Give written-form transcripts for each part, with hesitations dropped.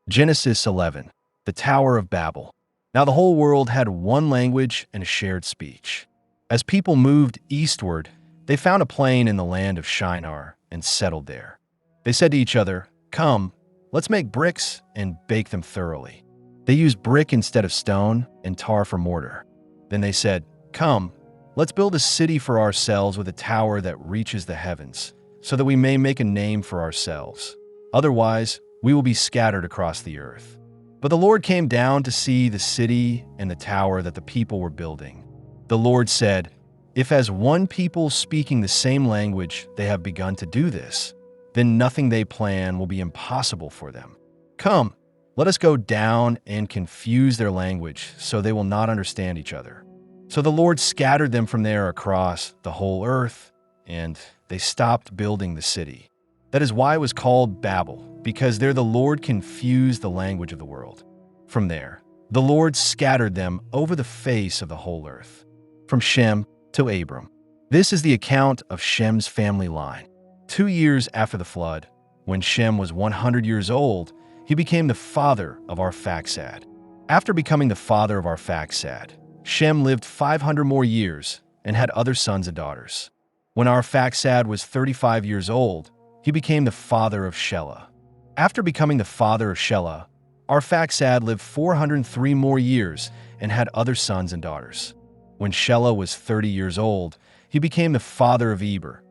Genesis 11. The Tower of Babel. Now the whole world had one language and a shared speech. As people moved eastward, they found a plain in the land of Shinar and settled there. They said to each other, "Come, let's make bricks and bake them thoroughly." They used brick instead of stone and tar for mortar. Then they said, "Come, let's build a city for ourselves with a tower that reaches the heavens, so that we may make a name for ourselves. Otherwise, we will be scattered across the earth." But the Lord came down to see the city and the tower that the people were building. The Lord said, "If as one people speaking the same language they have begun to do this, then nothing they plan will be impossible for them. Come, let us go down and confuse their language so they will not understand each other." So the Lord scattered them from there across the whole earth, and they stopped building the city. That is why it was called Babel, because there the Lord confused the language of the world. From there, the Lord scattered them over the face of the whole earth. From Shem to Abram. This is the account of Shem's family line. 2 years after the flood, when Shem was 100 years old, he became the father of Arphaxad. After becoming the father of Arphaxad, Shem lived 500 more years and had other sons and daughters. When Arphaxad was 35 years old, he became the father of Shelah. After becoming the father of Shelah, Arphaxad lived 403 more years and had other sons and daughters. When Shelah was 30 years old, he became the father of Eber.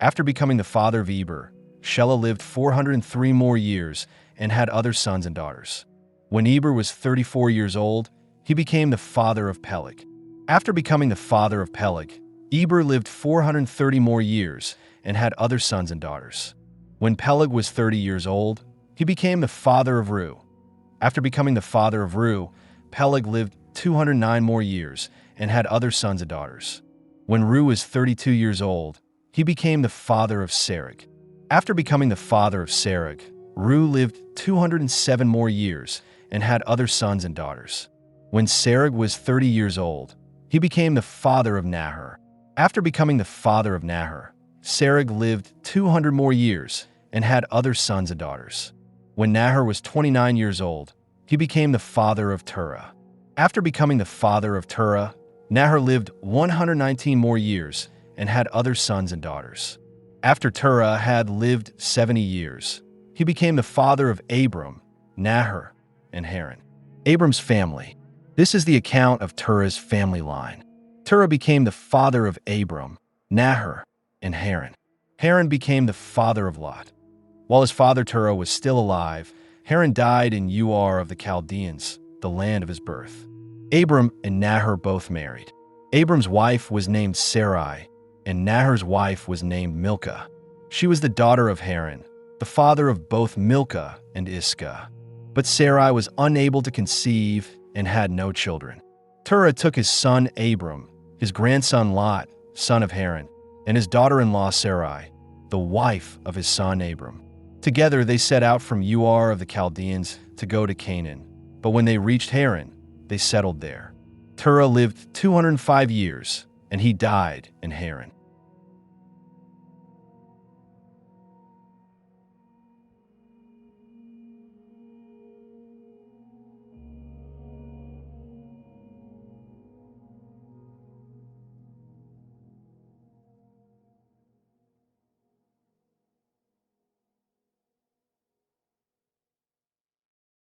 After becoming the father of Eber, Shelah lived 403 more years and had other sons and daughters. When Eber was 34 years old, he became the father of Peleg. After becoming the father of Peleg, Eber lived 430 more years and had other sons and daughters. When Peleg was 30 years old, he became the father of Reu. After becoming the father of Reu, Peleg lived 209 more years and had other sons and daughters. When Reu was 32 years old, he became the father of Serug. After becoming the father of Serug, Reu lived 207 more years and had other sons and daughters. When Serug was 30 years old, he became the father of Nahor. After becoming the father of Nahor, Serug lived 200 more years and had other sons and daughters. When Nahor was 29 years old, he became the father of Terah. After becoming the father of Terah, Nahor lived 119 more years and had other sons and daughters. After Terah had lived 70 years, he became the father of Abram, Nahor, and Haran. Abram's family. This is the account of Terah's family line. Terah became the father of Abram, Nahor, and Haran. Haran became the father of Lot. While his father Terah was still alive, Haran died in Ur of the Chaldeans, the land of his birth. Abram and Nahor both married. Abram's wife was named Sarai, and Nahor's wife was named Milcah. She was the daughter of Haran, the father of both Milcah and Iscah. But Sarai was unable to conceive and had no children. Terah took his son Abram, his grandson Lot, son of Haran, and his daughter-in-law Sarai, the wife of his son Abram. Together they set out from Ur of the Chaldeans to go to Canaan. But when they reached Haran, they settled there. Terah lived 205 years, and he died in Haran.